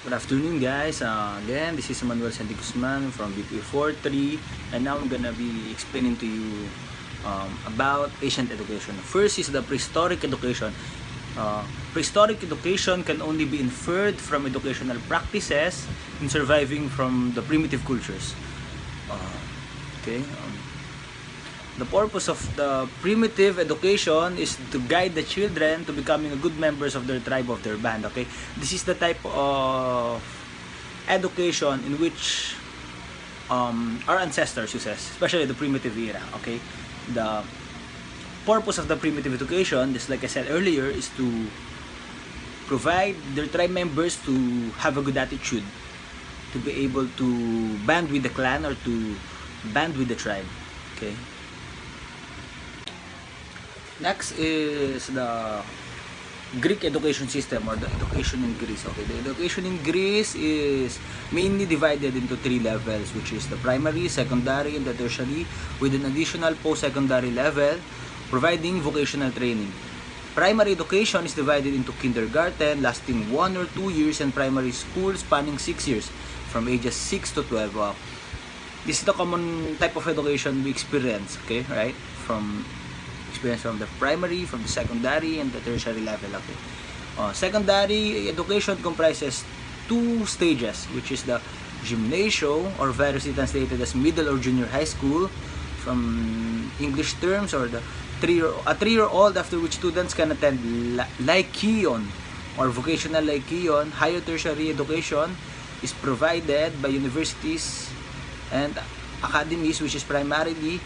Good afternoon, guys. Again, this is Manuel Santi Guzman from BP43, and now I'm gonna be explaining to you about ancient education. First is the prehistoric education. Prehistoric education can only be inferred from educational practices in surviving from the primitive cultures. Okay. The purpose of the primitive education is to guide the children to becoming a good members of their tribe, of their band. Okay, this is the type of education in which our ancestors uses, especially the primitive era. Okay, the purpose of the primitive education, just like I said earlier, is to provide their tribe members to have a good attitude, to be able to band with the clan or to band with the tribe. Okay. Next is the Greek education system, or the education in Greece. Okay, the education in Greece is mainly divided into 3 levels, which is the primary, secondary, and the tertiary, with an additional post-secondary level providing vocational training. Primary education is divided into kindergarten, lasting 1 or 2 years, and primary school spanning 6 years, from ages 6 to 12. This is the common type of education we experience, okay, right? From the primary, from the secondary, and the tertiary level. Okay. Secondary education comprises 2 stages, which is the gymnasium, or variously translated as middle or junior high school, from English terms, or the 3-year-old, after which students can attend Lyceum or vocational Lyceum. Higher tertiary education is provided by universities and academies, which is primarily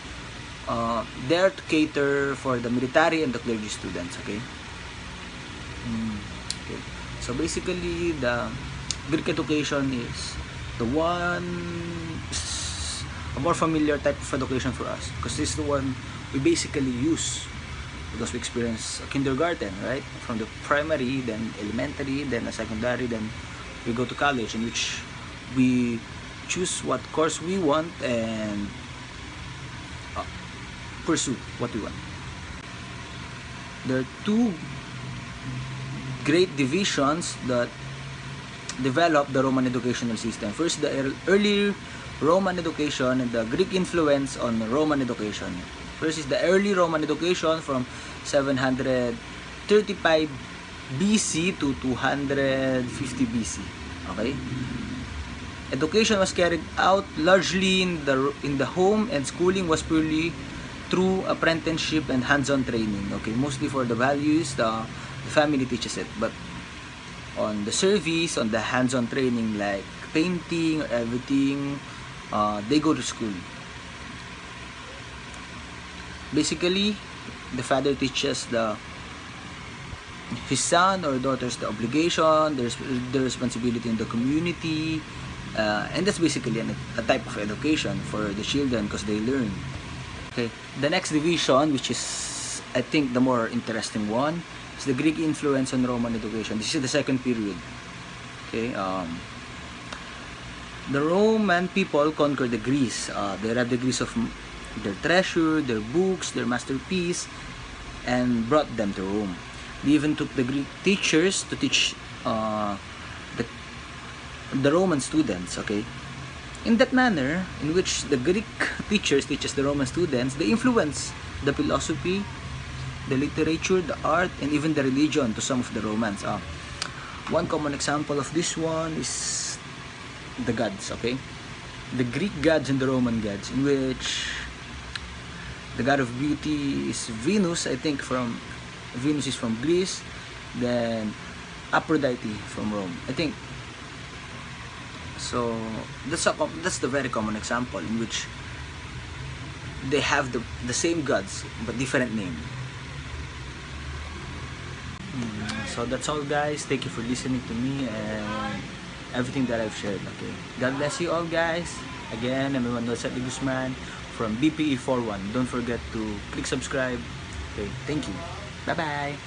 there to cater for the military and the clergy students. Okay. Okay. So basically, the Greek education is the one, a more familiar type of education for us, because this is the one we basically use, because we experience kindergarten, right? From the primary, then elementary, then a secondary, then we go to college, in which we choose what course we want and pursue what we want. There are 2 great divisions that developed the Roman educational system. First, the early Roman education and the Greek influence on Roman education. First is the early Roman education from 735 BC to 250 BC. Okay? Education was carried out largely in the home, and schooling was purely through apprenticeship and hands-on training. Okay, mostly for the values, the family teaches it, but on the service, on the hands-on training like painting or everything, they go to school. Basically, the father teaches his son or daughters the obligation, the responsibility in the community, and that's basically a type of education for the children, because they learn. Okay, the next division, which is I think the more interesting one, is the Greek influence on Roman education. This is the second period. Okay, the Roman people conquered the Greece. They robbed the Greece of their treasure, their books, their masterpiece, and brought them to Rome. They even took the Greek teachers to teach the Roman students. Okay. In that manner, in which the Greek teachers teaches the Roman students, they influence the philosophy, the literature, the art, and even the religion to some of the Romans. One common example of this one is the gods. Okay, the Greek gods and the Roman gods, in which the god of beauty is Venus. I think Venus is from Greece, then Aphrodite from Rome, I think. So that's the very common example, in which they have the same gods but different name. So that's all, guys. Thank you for listening to me and everything that I've shared. Okay, God bless you all, guys. Again, I'm Manuel Santi Guzman from BPE41. Don't forget to click subscribe. Okay, thank you. Bye bye.